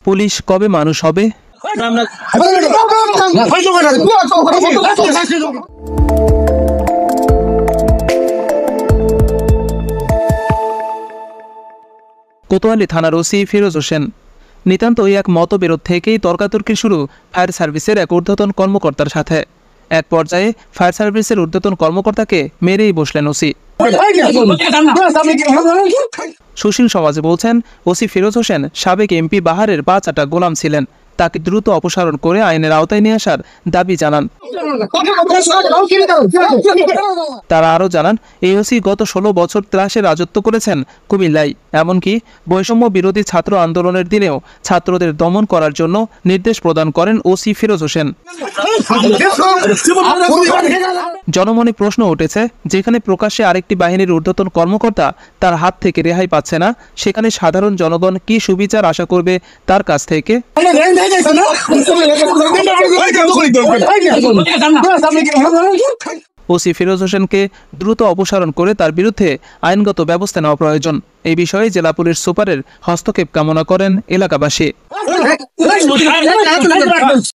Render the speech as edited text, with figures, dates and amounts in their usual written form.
Police কবে মানুষ হবে? কোতোয়ালি থানার ওসি ফিরোজ হোসেন। নিতান্তই এক মতবিরোধ থেকেই তর্কাতর্কি শুরু ফায়ার সার্ভিসের এক ঊর্ধ্বতন কর্মকর্তার সাথে। এক পর্যায়ে ফায়ার সার্ভিসের ঊর্ধ্বতন কর্মকর্তাকে মেরেই বসলেন ওসি। সুশীল সমাজে বলছেন, ওসি ফিরোজ হোসেন সাবেক এমপি বাহারের বাচাটা গোলাম ছিলেন, তাকে দ্রুত অপসারণ করে আইনের আওতায় নিয়ে আসার দাবি জানান। তারা আরও জানান, এই ওসি গত 16 বছর ত্রাসে রাজত্ব করেছেন কুমিল্লায়। এমনকি বৈষম্য বিরোধী ছাত্র আন্দোলনের দিনেও ছাত্রদের দমন করার জন্য নির্দেশ প্রদান করেন ওসি ফিরোজ হোসেন। জনমনে প্রশ্ন উঠেছে, যেখানে প্রকাশ্যে আরেকটি বাহিনীর ঊর্ধ্বতন কর্মকর্তা তার হাত থেকে রেহাই পাচ্ছে না, সেখানে সাধারণ জনগণ কি সুবিচার আশা করবে তার কাছ থেকে? ওসি ফিরোজ হোসেনকে দ্রুত অপসারণ করে তার বিরুদ্ধে আইনগত ব্যবস্থা নেওয়া প্রয়োজন। এই বিষয়ে জেলা পুলিশ সুপারের হস্তক্ষেপ কামনা করেন এলাকাবাসী।